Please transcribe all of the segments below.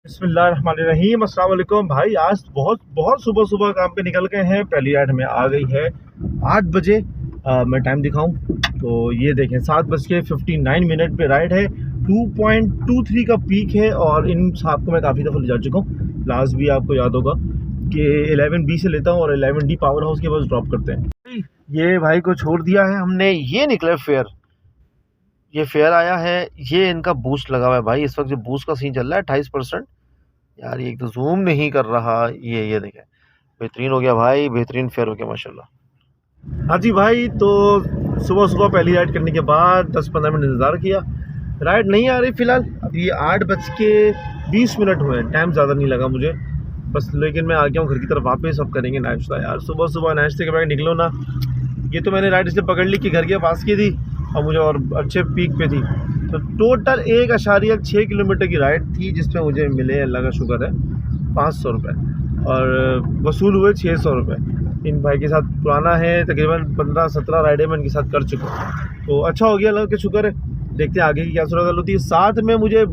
बिस्मिल्लाहिर्रहमानिर्रहीम। अस्सलाम वालेकुम भाई। आज बहुत बहुत सुबह सुबह काम पे निकल गए हैं। पहली राइड में आ गई है 8 बजे। मैं टाइम दिखाऊं तो ये देखें 7:59 पे राइड है। 2.23 का पीक है और इन साहब को मैं काफ़ी दफ़ा ले जा चुका हूँ। लास्ट भी आपको याद होगा कि 11B से लेता हूँ और 11D पावर हाउस के पास ड्रॉप करते हैं। ये भाई को छोड़ दिया है हमने। ये निकले फेयर, ये फेयर आया है। ये इनका बूस्ट लगा हुआ है भाई। इस वक्त जो बूस्ट का सीन चल रहा है 28%। यार ये एक तो जूम नहीं कर रहा। ये देखें, बेहतरीन हो गया भाई, बेहतरीन फेयर हो गया माशाल्लाह। हाँ जी भाई, तो सुबह सुबह पहली राइड करने के बाद 10-15 मिनट इंतज़ार किया। राइड नहीं आ रही फ़िलहाल। अभी 8:20 हुए हैं। टाइम ज़्यादा नहीं लगा मुझे बस, लेकिन मैं आ गया हूँ घर की तरफ वापस। अब करेंगे नाश्ता। यार सुबह सुबह नाश्ते के बाद निकलो ना। ये तो मैंने राइड इसलिए पकड़ ली कि घर के पास की थी और मुझे और अच्छे पीक पे थी। तो टोटल 1.6 किलोमीटर की राइड थी जिसमें मुझे मिले, अल्लाह का शुक्र है, 500 रुपये और वसूल हुए 600 रुपये। इन भाई के साथ पुराना है, तकरीबन 15-17 राइडें मैं इनके साथ कर चुका हूँ। तो अच्छा हो गया, अल्लाह का शुक्र है। देखते हैं आगे की क्या सूरत होती है। साथ में मुझे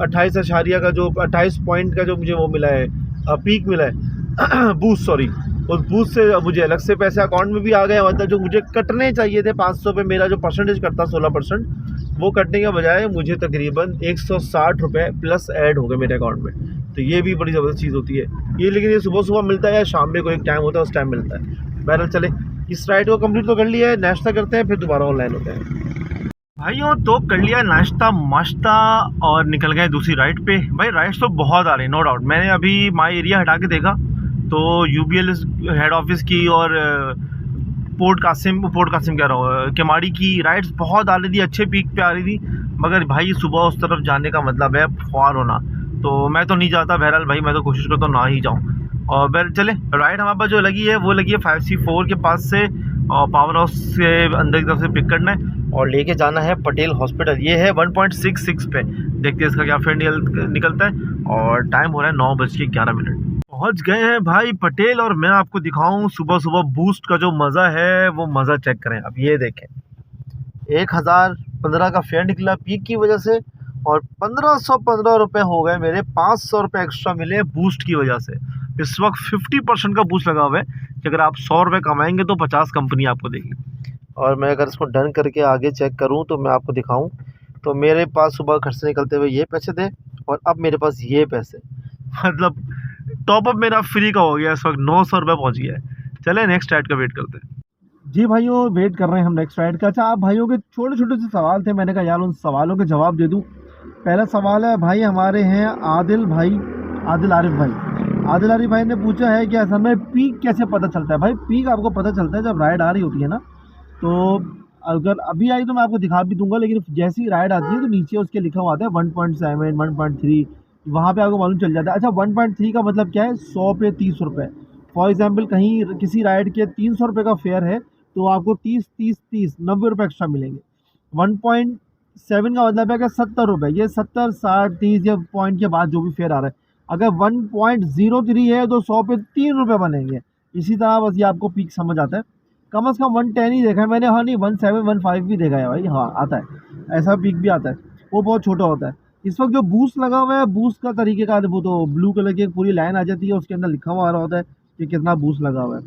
28 पॉइंट का जो मुझे वो मिला है, पीक मिला है बूस्ट, सॉरी। उस बूस्ट से मुझे अलग से पैसे अकाउंट में भी आ गए। मतलब जो मुझे कटने चाहिए थे 500 पे, मेरा जो परसेंटेज कटता 16%, वो कटने के बजाय मुझे तकरीबन 160 रुपये प्लस ऐड हो गए मेरे अकाउंट में। तो ये भी बड़ी ज़बरदस्त चीज़ होती है ये। लेकिन ये सुबह सुबह मिलता है या शाम में कोई एक टाइम होता है, उस टाइम मिलता है। बहरहाल चले, इस राइड को कंप्लीट तो कर लिया है, नाश्ता करते हैं फिर दोबारा ऑनलाइन होते हैं भाइयों। तो कर लिया नाश्ता माश्ता और निकल गए दूसरी राइड पे। भाई राइड्स तो बहुत आ रही है, नो डाउट। मैंने अभी माई एरिया हटा के देखा तो UBL हेड ऑफिस की और पोर्ट कासिम कह रहा हूँ, केमाड़ी की राइड्स बहुत आ रही थी, अच्छे पीक पे आ रही थी। मगर भाई सुबह उस तरफ जाने का मतलब है ख्वार होना, तो मैं तो नहीं जाता। बहरहाल भाई मैं तो कोशिश करता हूँ ना ही जाऊँ। और बहर चले, राइड हमारे पास जो लगी है वो लगी है 5C4 के पास से, और पावर हाउस से अंदर की तरफ से पिक करना है और लेके जाना है पटेल हॉस्पिटल। ये है 1.66 पे। देखते हैं इसका क्या फेयर निकलता है। और टाइम हो रहा है 9:11। पहुंच गए हैं भाई पटेल, और मैं आपको दिखाऊं सुबह सुबह बूस्ट का जो मज़ा है वो मज़ा चेक करें। अब ये देखें, 1015 का फेयर निकला पीक की वजह से और 1515 रुपये हो गए मेरे। 500 रुपये एक्स्ट्रा मिले बूस्ट की वजह से। इस वक्त 50% का बूस्ट लगा हुआ है कि अगर आप 100 रुपये कमाएंगे तो 50 कंपनी आपको देगी। और मैं अगर इसको डन करके आगे चेक करूं तो मैं आपको दिखाऊं तो मेरे पास सुबह घर से निकलते हुए ये पैसे थे और अब मेरे पास ये पैसे, मतलब टॉपअप मेरा फ्री का हो गया। इस वक्त 900 रुपये पहुँच गया है। चले नेक्स्ट राइड का वेट करते हैं जी भाइयों। वेट कर रहे हैं हम नेक्स्ट राइड का। अच्छा, आप भाइयों के छोटे छोटे से सवाल थे, मैंने कहा यार उन सवालों के जवाब दे दूं। पहला सवाल है भाई, हमारे हैं आदिल आरिफ भाई। आदिल आरिफ भाई ने पूछा है कि असल में पीक कैसे पता चलता है। भाई पीक आपको पता चलता है जब राइड आ रही होती है ना। तो अगर अभी आई तो मैं आपको दिखा भी दूंगा, लेकिन जैसी ही राइड आती है तो नीचे उसके लिखा हुआ आता है 1.7, 1.3, वहाँ पे आपको मालूम चल जाता है। अच्छा, 1.3 का मतलब क्या है? 100 पे 30 रुपये। फॉर एग्जांपल कहीं किसी राइड के 300 रुपये का फेयर है तो आपको 30 90 रुपये एक्स्ट्रा मिलेंगे। 1.7 का मतलब है कि 70 रुपये। ये 70, 60, 30 या पॉइंट के बाद जो भी फेयर आ रहा है। अगर 1.03 है तो 100 पे 3 रुपये बनेंगे। इसी तरह बस ये आपको पीक समझ आता है। कम से कम 110 ही देखा है मैंने। हाँ नहीं, 17, 15 भी देखा है भाई। हाँ आता है, ऐसा पीक भी आता है, वो बहुत छोटा होता है। इस वक्त जो बूस्ट लगा हुआ है, बूस्ट का तरीक़ेकार वो तो ब्लू कलर की एक पूरी लाइन आ जाती है, उसके अंदर लिखा हुआ आ रहा होता है कि कितना बूस्ट लगा हुआ है।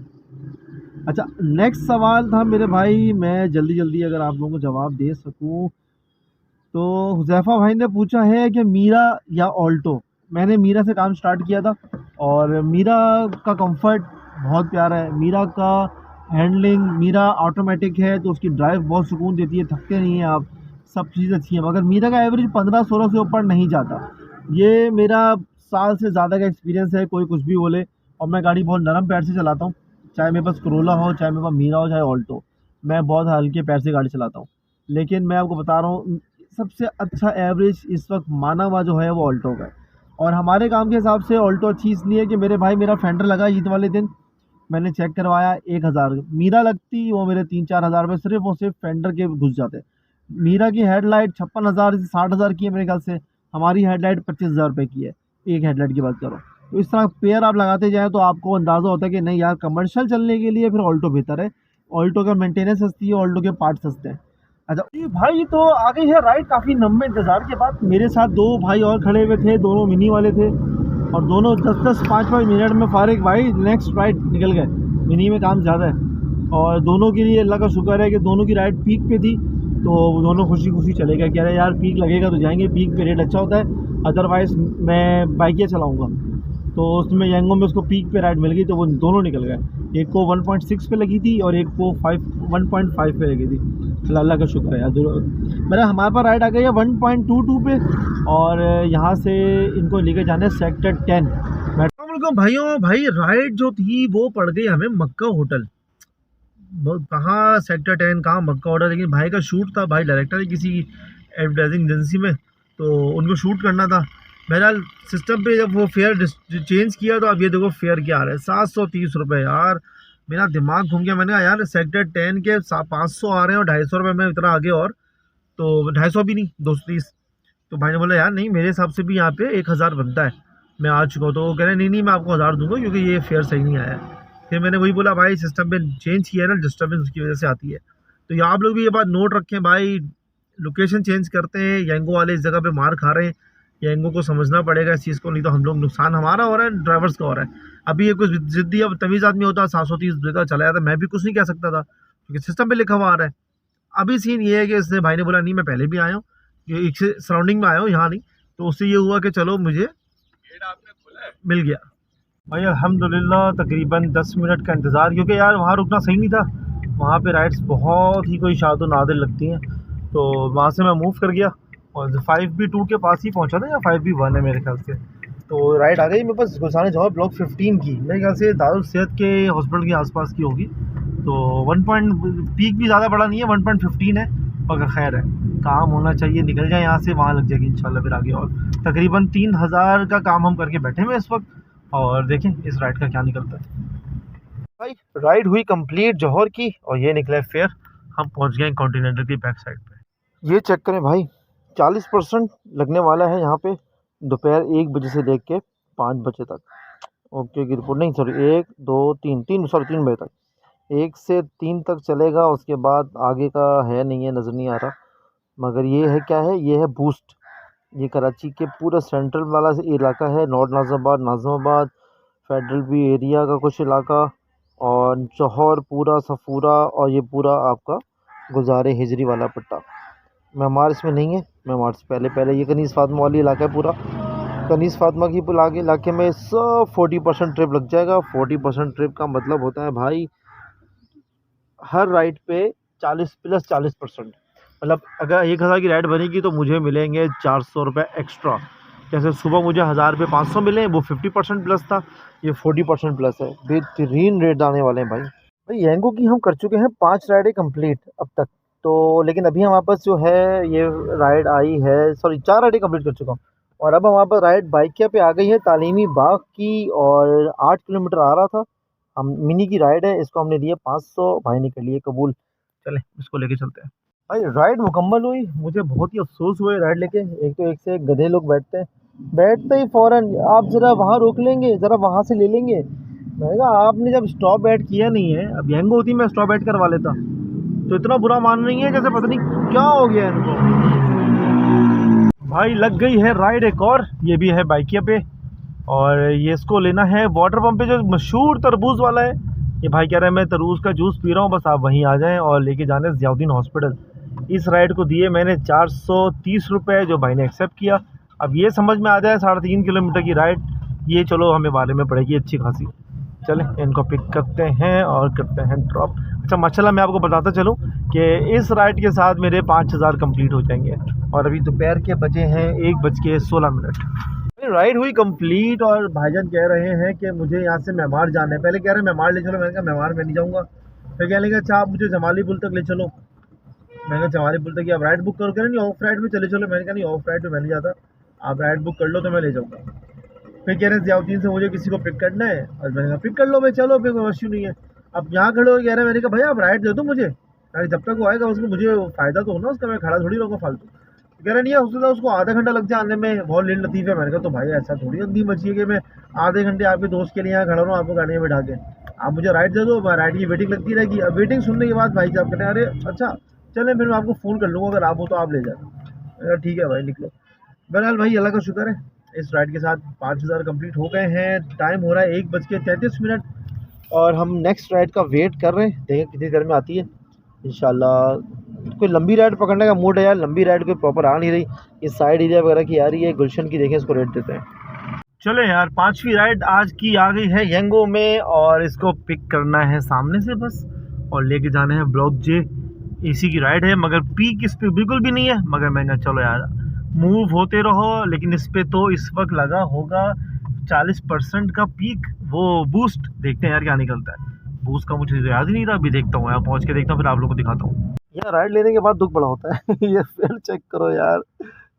अच्छा, नेक्स्ट सवाल था मेरे भाई, मैं जल्दी जल्दी अगर आप लोगों को जवाब दे सकूं तो हुज़ैफ़ा भाई ने पूछा है कि मीरा या ऑल्टो। मैंने मीरा से काम स्टार्ट किया था और मीरा का कंफर्ट बहुत प्यारा है। मीरा का हैंडलिंग, मीरा ऑटोमेटिक है तो उसकी ड्राइव बहुत सुकून देती है, थकते नहीं हैं आप, सब चीज़ अच्छी है। मगर मीरा का एवरेज 15-16 से ऊपर नहीं जाता। ये मेरा साल से ज़्यादा का एक्सपीरियंस है, कोई कुछ भी बोले। और मैं गाड़ी बहुत नरम पैर से चलाता हूँ, चाहे मेरे पास करोला हो, चाहे मेरे पास मीरा हो, चाहे ऑल्टो। मैं बहुत हल्के पैर से गाड़ी चलाता हूँ। लेकिन मैं आपको बता रहा हूँ, सबसे अच्छा एवरेज इस वक्त माना हुआ जो है वो ऑल्टो का है। और हमारे काम के हिसाब से ऑल्टो अच्छी इसलिए कि मेरे भाई मेरा फेंडर लगा ईद वाले दिन, मैंने चेक करवाया 1000। मीरा लगती वो मेरे 3-4 हज़ार में सिर्फ और सिर्फ फेंडर के घुस जाते। मीरा की हेडलाइट 56,000 से 60,000 की है मेरे ख्याल से। हमारी हेडलाइट 25,000 रुपये की है, एक हेडलाइट की बात करो। तो इस तरह पेयर आप लगाते जाएँ तो आपको अंदाज़ा होता है कि नहीं यार, कमर्शियल चलने के लिए फिर ऑल्टो बेहतर है। ऑल्टो का मेंटेनेंस सस्ती है, ऑल्टो के पार्ट सस्ते हैं। अच्छा जी भाई, तो आ गई है राइड काफ़ी लंबे इंतज़ार के बाद। मेरे साथ दो भाई और खड़े हुए थे, दोनों मिनी वाले थे और दोनों 10-10 5-5 मिनट में फारिग भाई नेक्स्ट राइड निकल गए। मिनी में काम ज़्यादा है और दोनों के लिए अल्लाह का शुक्र है कि दोनों की राइड पीक पे थी, तो दोनों खुशी खुशी चले गए। कह रहे यार पीक लगेगा तो जाएंगे, पीक पे रेट अच्छा होता है, अदरवाइज़ मैं बाइक चलाऊँगा। तो उसमें यंगो में उसको पीक पे राइड मिल गई, तो वो दोनों निकल गए। एक को 1.6 पे लगी थी और एक को 1.5 पे लगी थी। अल्लाह का शुक्र है यार। मेरा हमारे पास राइड आ गई है 1.22 पे और यहाँ से इनको लेके जाने सेक्टर 10। मैं भाइयों भाई राइड जो थी वो पड़ गई हमें मक्का होटल। कहाँ सेक्टर 10 कहाँ मक्का होटल, लेकिन भाई का शूट था, भाई डायरेक्टर है किसी एडवर्टाइजिंग एजेंसी में, तो उनको शूट करना था। बहरहाल सिस्टम पे जब वो फेयर चेंज किया तो अब ये देखो फेयर क्या आ रहा है, 730 रुपये। यार मेरा दिमाग घूम गया। मैंने कहा यार सेक्टर 10 के 500 आ रहे हैं और 250 रुपये में इतना आगे, और तो 250 भी नहीं 230। तो भाई ने बोला यार नहीं, मेरे हिसाब से भी यहाँ पे 1000 बनता है, मैं आ चुका हूँ। तो वो कह रहे नहीं मैं आपको 1000 दूंगा क्योंकि ये फेयर सही नहीं आया है। फिर मैंने वही बोला भाई सिस्टम पे चेंज किया है ना, डिस्टर्बेंस उसकी वजह से आती है। तो ये आप लोग भी ये बात नोट रखें भाई, लोकेशन चेंज करते हैं, यंगो वाले इस जगह पे मार खा रहे हैं, यंगो को समझना पड़ेगा इस चीज़ को, नहीं तो हम लोग नुकसान हमारा हो रहा है, ड्राइवर्स का हो रहा है। अभी ये कुछ जिद्दी अब तमीज़ आदमी होता 730 देता चला जाता, मैं भी कुछ नहीं कह सकता था क्योंकि सिस्टम पे लिखा हुआ आ रहा है। अभी सीन ये है कि इसने भाई ने बोला नहीं मैं पहले भी आया हूँ, ये एक से सराउंडिंग में आया हूँ यहाँ नहीं, तो उससे ये हुआ कि चलो मुझे मिल गया। भाई अल्हम्दुलिल्लाह तकरीबन 10 मिनट का इंतज़ार, क्योंकि यार वहाँ रुकना सही नहीं था, वहाँ पे राइड्स बहुत ही कोई शादो नादिर लगती हैं, तो वहाँ से मैं मूव कर गया और 5B2 के पास ही पहुँचा था, या 5B1 है मेरे ख्याल से। तो राइड आ गई मेरे पास गुलसान जौहर ब्लॉक 15 की, मेरे ख्याल से दारुल सेहत के हॉस्पिटल के आसपास की होगी। तो 1 पीक भी ज़्यादा बड़ा नहीं है, 1.15 है, मगर खैर है, काम होना चाहिए, निकल जाए यहाँ से, वहाँ लग जाएगी इंशाल्लाह फिर आगे। और तकरीबन 3000 का काम हम करके बैठे हुए इस वक्त, और देखें इस राइड का क्या निकलता है। भाई राइड हुई कंप्लीट जौहर की और ये निकला फेयर। हम पहुंच गए कॉन्टिनेंटल की बैक साइड पे। ये चेक करें भाई, 40% लगने वाला है यहाँ पे दोपहर 1 बजे से लेके 5 बजे तक। ओके की रिपोर्ट नहीं, सॉरी 1 2 3 3 बजे तक, 1 से 3 तक चलेगा। उसके बाद आगे का है नहीं है, नज़र नहीं आ रहा। मगर ये है क्या है, ये है बूस्ट। ये कराची के पूरा सेंट्रल वाला इलाका है, नॉर्थ नाज़िमाबाद फेडरल भी एरिया का कुछ इलाका, और जौहर पूरा सफूरा, और ये पूरा आपका गुजारे हिजरी वाला पट्टा। मेमार इसमें नहीं है, मेमार से पहले ये कनीज़ फातिमा वाली इलाका है पूरा। कनीज़ फातिमा की इलाके में सब 40% ट्रिप लग जाएगा। 40% ट्रिप का मतलब होता है भाई हर राइड पे 40 + 40%, मतलब अगर 1000 की राइड बनेगी तो मुझे मिलेंगे 400 रुपये एक्स्ट्रा। जैसे सुबह मुझे 1000 पे 500 मिले, वो 50% प्लस था, ये 40% प्लस है। बेहतरीन रेट आने वाले हैं भाई यंगो की हम कर चुके हैं 5 राइडें कंप्लीट अब तक तो, लेकिन अभी हमारे पास जो है ये राइड आई है, सॉरी 4 राइडें कंप्लीट कर चुका हूँ, और अब हमारे पास राइड बाइकिया पे आ गई है तालीमी बाग की, और 8 किलोमीटर आ रहा था। हम मिनी की राइड है, इसको हमने दिए 500, भाई ने कर लिए कबूल। चले इसको लेके चलते हैं भाई। राइड मुकम्मल हुई, मुझे बहुत ही अफसोस हुए राइड लेके। एक तो एक से एक गधे लोग बैठते ही फ़ौरन आप ज़रा वहाँ रोक लेंगे, ज़रा वहाँ से ले लेंगे। मैंने कहा आपने जब स्टॉप ऐड किया नहीं है, अब यंगो होती मैं स्टॉप ऐड करवा लेता, तो इतना बुरा मान रही है जैसे पता नहीं क्या हो गया इनको। भाई लग गई है राइड एक और, ये भी है बाइकिया पे, और ये इसको लेना है वाटर पम्प पे जो मशहूर तरबूज वाला है। ये भाई कह रहा है मैं तरबूज का जूस पी रहा हूँ, बस आप वहीं आ जाएं और लेके जाने ज़ियाउद्दीन हॉस्पिटल। इस राइड को दिए मैंने 430 रुपये, जो भाई ने एक्सेप्ट किया। अब ये समझ में आ जाए 3.5 किलोमीटर की राइड, ये चलो हमें बारे में पड़ेगी अच्छी खासी। चलें इनको पिक करते हैं और करते हैं ड्रॉप। अच्छा माशाल्लाह मैं आपको बताता चलूँ कि इस राइड के साथ मेरे 5000 कंप्लीट हो जाएंगे, और अभी दोपहर के बजे हैं 1:16। राइड हुई कंप्लीट और भाईजान कह रहे हैं कि मुझे यहाँ से मेमार जाना है। पहले कह रहे हैं मेमार ले चलो, मैंने कहा मेमार मैं नहीं जाऊँगा। फिर कह लेंगे अच्छा आप मुझे जमाली पुल तक ले चलो, मैंने कहा जमाली पुल तक आप राइड बुक करो, कह रहे नहीं ऑफ राइड में चले चलो। मैंने कहा नहीं ऑफ राइड में मैं नहीं जाता, आप राइड बुक कर लो तो मैं ले जाऊँगा। फिर कह रहे हैं ज़ियाउद्दीन से मुझे किसी को पिक करना है, और मैंने कहा पिक कर लो भाई, चलो फिर कोई इश्यू नहीं है। अब यहाँ खड़े हो कह रहे हैं, मैंने कहा भाई आप राइड दे दो मुझे, अरे जब तक वो आएगा उसको मुझे फ़ायदा तो होना उसका, मैं खड़ा थोड़ी रहूँगा फालतू। कह रहे नहीं है उसको आधा घंटा लग जाए आने में, बहुत लेट लतीफ़ है। मैंने कहा तो भाई ऐसा थोड़ी अंधी मची है कि मैं आधे घंटे आपके दोस्त के लिए यहाँ खड़ा रहूँ आपको गाड़ी में बैठा के। आप मुझे राइड दे दो, राइड की वेटिंग लगती रहेगी। अब वेटिंग सुनने के बाद भाई साहब कहते हैं अरे अच्छा चले फिर मैं आपको फ़ोन कर लूँगा, अगर आप हो तो आप ले जाना। ठीक है भाई, निकलो। बहरहाल भाई अल्लाह का शुक्र है, इस राइड के साथ 5000 कंप्लीट हो गए हैं। टाइम हो रहा है 1:33 और हम नेक्स्ट राइड का वेट कर रहे हैं, देखें कितनी देर में आती है इंशाल्लाह। कोई लंबी राइड पकड़ने का मूड है यार, लंबी राइड कोई प्रॉपर आ नहीं रही। ये साइड एरिया वगैरह की आ रही है, गुलशन की, देखें इसको रेट देते हैं। चले यार, 5वीं राइड आज की आ गई है यंगो में, और इसको पिक करना है सामने से बस और लेके जाने हैं ब्लॉक जे। एसी की राइड है मगर पीक इस पे बिल्कुल भी नहीं है, मगर मैंने चलो यार मूव होते रहो। लेकिन इस पे तो इस वक्त लगा होगा 40% का पीक, वो बूस्ट। देखते हैं यार क्या निकलता है। बूस्ट का मुझे याद ही नहीं रहा, अभी देखता हूँ यार, पहुँच के देखता हूँ, फिर आप लोगों को दिखाता हूँ। यार राइड लेने के बाद दुख बड़ा होता है ये फिर चेक करो यार।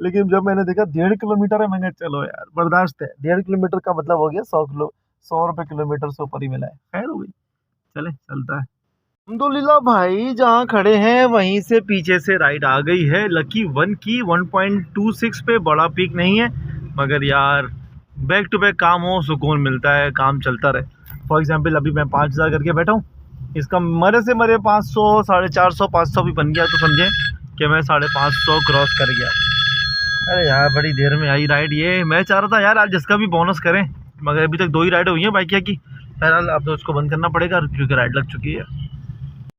लेकिन जब मैंने देखा 1.5 किलोमीटर है, मैंने चलो यार बर्दाश्त है। 1.5 किलोमीटर का मतलब हो गया 100 रुपये किलोमीटर से ऊपर ही मिला है। खैर हो गई, चले चलता है। अल्हम्दुलिल्लाह भाई, जहाँ खड़े हैं वहीं से पीछे से राइड आ गई है लकी 1 की 1.26 पे। बड़ा पीक नहीं है मगर यार बैक टू बैक काम हो सुकून मिलता है, काम चलता रहे। फॉर एग्जांपल अभी मैं 5000 करके बैठा हूँ, इसका मरे से मरे 500, 450, 500 भी बन गया तो समझे कि मैं 550 क्रॉस कर गया। अरे यार बड़ी देर में आई राइड ये। मैं चाह रहा था यार आज जिसका भी बोनस करें, मगर अभी तक 2 ही राइड हुई हैं बाइकिया की। बहरहाल अब तो उसको बंद करना पड़ेगा क्योंकि राइड लग चुकी है।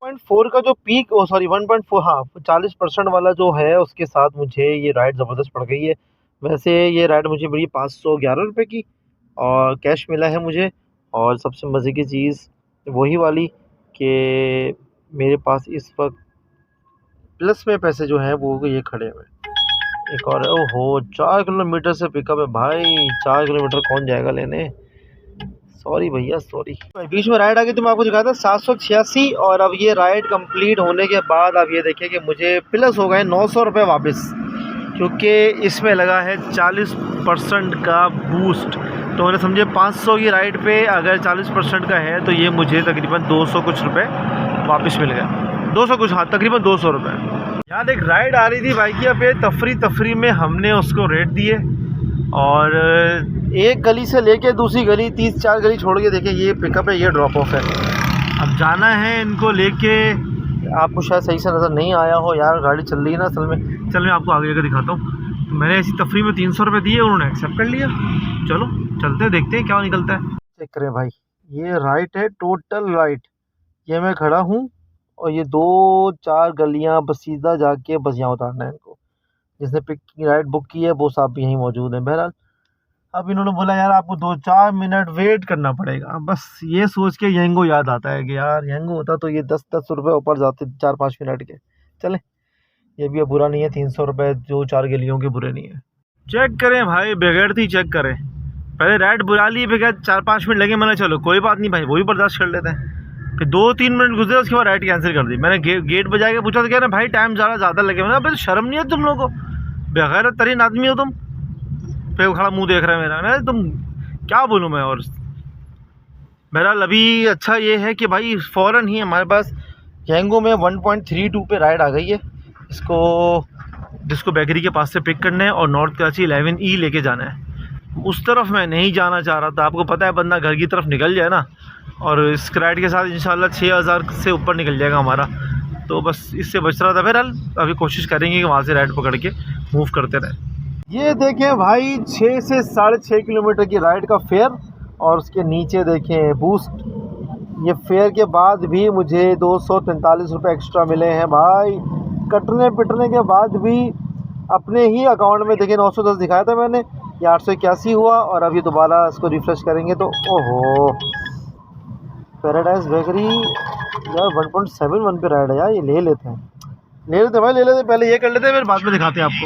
1.4 का जो पीक, ओ सॉरी 1.4, हाँ 40% वाला जो है, उसके साथ मुझे ये राइड ज़बरदस्त पड़ गई है। वैसे ये राइड मुझे पड़ी 511 रुपये की और कैश मिला है मुझे। और सबसे मज़े की चीज़ वही वाली कि मेरे पास इस वक्त प्लस में पैसे जो हैं वो ये खड़े हुए। एक और ओहो 4 किलोमीटर से पिकअप है भाई, 4 किलोमीटर कौन जाएगा लेने। सॉरी भैया सॉरी। बीच में राइड आ गई तो मैं आपको दिखाया था 786। और अब ये राइड कंप्लीट होने के बाद आप ये देखिए कि मुझे प्लस हो गए 900 रुपये वापस, क्योंकि इसमें लगा है 40% का बूस्ट। तो मैंने समझे 500 की राइड पे अगर 40% का है तो ये मुझे तकरीबन 200 कुछ रुपये वापस मिल गए। 200 कुछ, हाँ तकरीबन 200 रुपये। यार एक राइड आ रही थी बाइकिया पे, तफरी में हमने उसको रेट दिए और एक गली से लेके दूसरी गली 30-4 गली छोड़ के देखे ये पिकअप है, ये ड्रॉप ऑफ है। अब जाना है इनको लेके। आपको शायद सही से नज़र नहीं आया हो यार, गाड़ी चल रही है ना असल में। चल मैं आपको आगे का दिखाता हूँ। तो मैंने ऐसी तफरी में 300 रुपये दिए, उन्होंने एक्सेप्ट कर लिया। चलो चलते हैं, देखते हैं क्या निकलता है। चेक करें भाई, ये राइट है, टोटल राइट। ये मैं खड़ा हूँ और ये 2-4 गलियाँ बस सीधा जाके बस यहाँ उतारना है इनको। जिसने पिक की राइड बुक की है वो साहब भी यहीं मौजूद हैं। बहरहाल अब इन्होंने बोला यार आपको 2-4 मिनट वेट करना पड़ेगा। बस ये सोच के यंगो याद आता है कि यार यंगो होता तो ये 10-10 रुपये ऊपर जाते 4-5 मिनट के। चले ये भी अब बुरा नहीं है, 300 रुपये जो 4 गलियों के बुरे नहीं है। चेक करें भाई, बगैर थी चेक करें। पहले राइड बुला ली, बगैर 4-5 मिनट लगे, मैंने चलो कोई बात नहीं भाई, वही बर्दाश्त कर लेते हैं। फिर 2-3 मिनट गुजरे, उसके बाद राइड कैंसिल कर दी। मैंने गेट बजा के पूछा तो कह रहे भाई टाइम ज़्यादा लगे। मैंने भाई शर्म नहीं है तुम लोगों को, बगैर तरीन आदमी हो तुम। फिर खड़ा मुंह देख रहा है मेरा, तुम क्या बोलूँ मैं। और बहरहाल अभी अच्छा ये है कि भाई फ़ौरन ही हमारे पास यंगो में 1.32 पे राइड आ गई है। इसको जिसको बेकरी के पास से पिक करना है और नॉर्थ कराची 11E लेके जाना है। उस तरफ मैं नहीं जाना चाह रहा था, आपको पता है बंदा घर की तरफ निकल जाए ना, और इस राइड के साथ इंशाल्लाह 6000 से ऊपर निकल जाएगा हमारा, तो बस इससे बच रहा था। बहरहाल अभी कोशिश करेंगे कि वहाँ से राइड पकड़ के मूव करते रहें। ये देखें भाई 6 से 6.5 किलोमीटर की राइड का फेयर, और उसके नीचे देखें बूस्ट। ये फेयर के बाद भी मुझे 243 रुपये एक्स्ट्रा मिले हैं भाई। कटने पिटने के बाद भी अपने ही अकाउंट में देखें 910 दिखाया था मैंने, ये 881 हुआ। और अभी दोबारा इसको रिफ़्रेश करेंगे तो ओहो पैराडाइज बेकरी यार 1.71 पे राइड है यार, ये ले लेते हैं भाई, ले लेते हैं। पहले ये कर लेते हैं फिर बाद में दिखाते हैं आपको।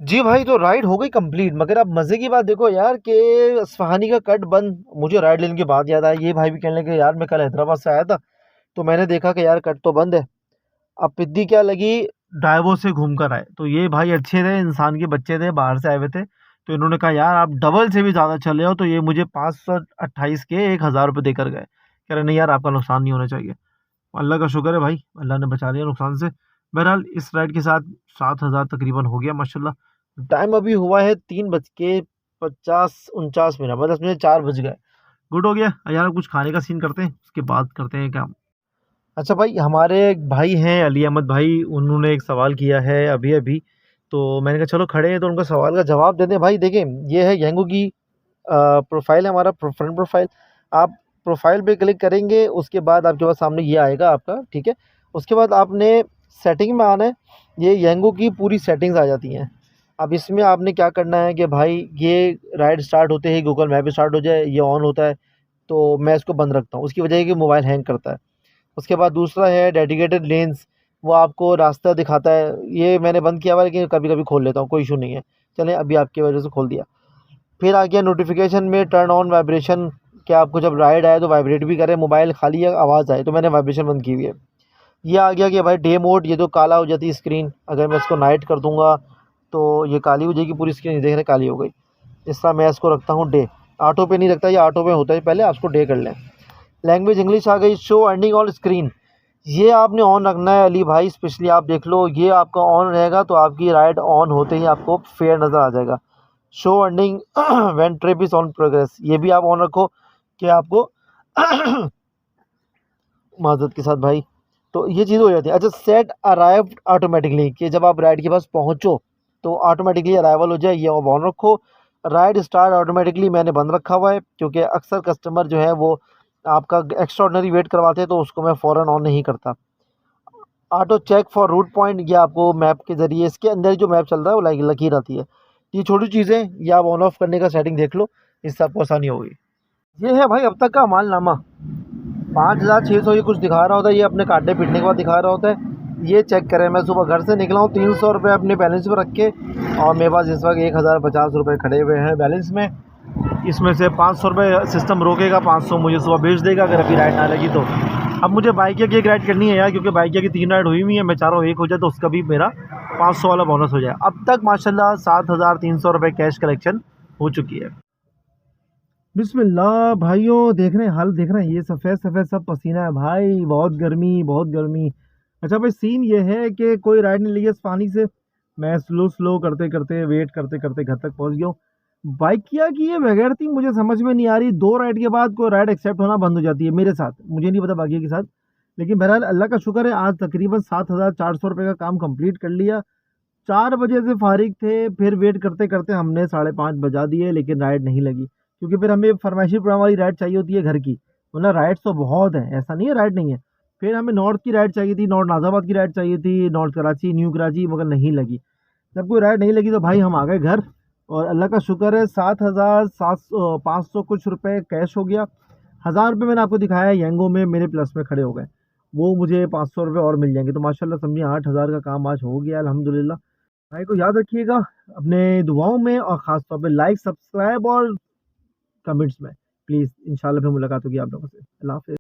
जी भाई तो राइड हो गई कंप्लीट, मगर अब मज़े की बात देखो यार कि असफहानी का कट बंद। मुझे राइड लेने के बाद याद आया, ये भाई भी कहने लगे यार मैं कल हैदराबाद से आया था तो मैंने देखा कि यार कट तो बंद है। अब पिद्दी क्या लगी, डाइवो से घूम कर आए। तो ये भाई अच्छे थे, इंसान के बच्चे थे, बाहर से आए हुए थे। तो इन्होंने कहा यार आप डबल से भी ज़्यादा चले हो, तो ये मुझे 528 के 1000 रुपये देकर गए। कह रहे नहीं यार आपका नुकसान नहीं होना चाहिए। अल्लाह का शुक्र है भाई, अल्लाह ने बचा लिया नुकसान से। बहरहाल इस राइड के साथ 7000 तकरीबन हो गया माशाल्लाह। टाइम अभी हुआ है 3:50-49, मतलब मुझे 4 बज गए। गुड हो गया यार। कुछ खाने का सीन करते हैं, उसके बाद करते हैं काम। अच्छा भाई, हमारे एक भाई हैं अली अहमद भाई, उन्होंने एक सवाल किया है अभी-अभी, तो मैंने कहा चलो खड़े हैं तो उनका सवाल का जवाब दे दें। भाई देखिए, ये है येंगो की प्रोफ़ाइल है हमारा फ्रंट प्रोफ़ाइल। आप प्रोफ़ाइल पे क्लिक करेंगे, उसके बाद आपके पास सामने ये आएगा आपका, ठीक है? उसके बाद आपने सेटिंग में आना है, ये येंगो की पूरी सेटिंग्स आ जाती हैं। अब इसमें आपने क्या करना है कि भाई ये राइड स्टार्ट होते ही गूगल मैप भी स्टार्ट हो जाए, ये ऑन होता है, तो मैं इसको बंद रखता हूँ। उसकी वजह है कि मोबाइल हैंग करता है। उसके बाद दूसरा है डेडिकेटेड लेन्स, वो आपको रास्ता दिखाता है। ये मैंने बंद किया हुआ है, लेकिन कभी-कभी खोल लेता हूँ, कोई इश्यू नहीं है। चलें, अभी आपकी वजह से खोल दिया। फिर आ गया नोटिफिकेशन में टर्न ऑन वाइब्रेशन, कि आपको जब राइड आए तो वाइब्रेट भी करे मोबाइल, खाली या आवाज़ आए, तो मैंने वाइब्रेशन बंद की हुई है। ये आ गया कि भाई डे मोड, ये जो काला हो जाती है स्क्रीन, अगर मैं इसको नाइट कर दूंगा तो ये काली हो जाएगी पूरी स्क्रीन, देख रहे काली हो गई। इस तरह मैं इसको रखता हूँ डे, ऑटो पे नहीं रखता, ये ऑटो पे होता है, पहले आप इसको डे कर लें। लैंग्वेज इंग्लिश आ गई। शो अर्निंग ऑन स्क्रीन, ये आपने ऑन रखना है अली भाई, स्पेशली आप देख लो, ये आपका ऑन रहेगा तो आपकी राइड ऑन होते ही आपको फेयर नज़र आ जाएगा। Show earning when trip is on progress, ये भी आप ऑन रखो कि आपको माज़रत के साथ भाई, तो ये चीज़ हो जाती है। अच्छा, सेट अराइव्ड ऑटोमेटिकली, कि जब आप राइड के पास पहुँचो तो ऑटोमेटिकली अराइवल हो जाए, ये आप ऑन रखो। राइड स्टार्ट ऑटोमेटिकली मैंने बंद रखा हुआ है, क्योंकि अक्सर कस्टमर जो है वो आपका एक्स्ट्राऑर्डिनरी वेट करवाते हैं, तो उसको मैं फ़ौरन ऑन नहीं करता। Auto check for route point, ये आपको मैप के ज़रिए, इसके अंदर जो मैप चल रहा है वो लाइक लकीर आती है। ये छोटी चीज़ें, ये आप ऑन ऑफ करने का सेटिंग देख लो, इससे आपको आसानी होगी। ये है भाई अब तक का मालनामा, 5,600 ये कुछ दिखा रहा होता है, ये अपने काटने पीटने के बाद दिखा रहा होता है। ये चेक करें, मैं सुबह घर से निकला हूँ 300 रुपये अपने बैलेंस पर रख के, और मेरे पास इस वक्त 1,050 रुपये खड़े हुए हैं बैलेंस में। इसमें से 500 रुपये सिस्टम रोकेगा, 500 मुझे सुबह भेज देगा अगर अभी राइड ना लगी तो। अब मुझे बाइकिया की एक राइड करनी है यार, क्योंकि बाइकिया की 3 राइड हुई हुई है, मैं चाह रहा हूँ एक हो जाए तो उसका भी मेरा 500 वाला बोनस हो जाए। अब तक माशाल्लाह 7,300 रुपये कैश कलेक्शन हो चुकी है। बिस्मिल्लाह भाइयों, देख रहे हैं हाल, देख रहे हैं ये सफ़ेद सफ़ेद सब पसीना है भाई, बहुत गर्मी बहुत गर्मी। अच्छा भाई, सीन ये है कि कोई राइड नहीं ली है इस पानी से, मैं स्लो स्लो करते करते वेट करते करते घर तक पहुंच गया हूँ। बाइकिया की ये वैगैरती मुझे समझ में नहीं आ रही, 2 राइड के बाद कोई राइड एक्सेप्ट होना बंद हो जाती है मेरे साथ, मुझे नहीं पता बाकी के साथ। लेकिन बहरहाल अल्लाह का शुक्र है, आज तकरीबन 7,400 रुपये का काम कंप्लीट कर लिया। 4 बजे से फारिग थे, फिर वेट करते करते हमने 5:30 बजा दिए, लेकिन राइड नहीं लगी, क्योंकि फिर हमें फरमाइशी प्रोग्राम वाली राइड चाहिए होती है घर की, वरना राइड्स तो बहुत हैं, ऐसा नहीं है राइड नहीं है। फिर हमें नॉर्थ की राइड चाहिए थी, नॉर्थ नाज़ाबाद की राइड चाहिए थी, नॉर्थ कराची, न्यू कराची, मगर नहीं लगी। जब कोई राइड नहीं लगी तो भाई हम आ गए घर, और अल्लाह का शुक्र है 7,500 कुछ रुपए कैश हो गया। 1,000 रुपये मैंने आपको दिखाया है येंगो में, मेरे प्लस में खड़े हो गए, वो मुझे 500 रुपये और मिल जाएंगे, तो माशाल्लाह समझिए 8,000 का काम आज हो गया अल्हम्दुलिल्लाह। भाई को याद रखिएगा अपने दुआओं में, और ख़ास तौर पे लाइक सब्सक्राइब और कमेंट्स में प्लीज़। इंशाल्लाह फिर मुलाकात होगी आप लोगों से। अल्लाह हाफ़िज़।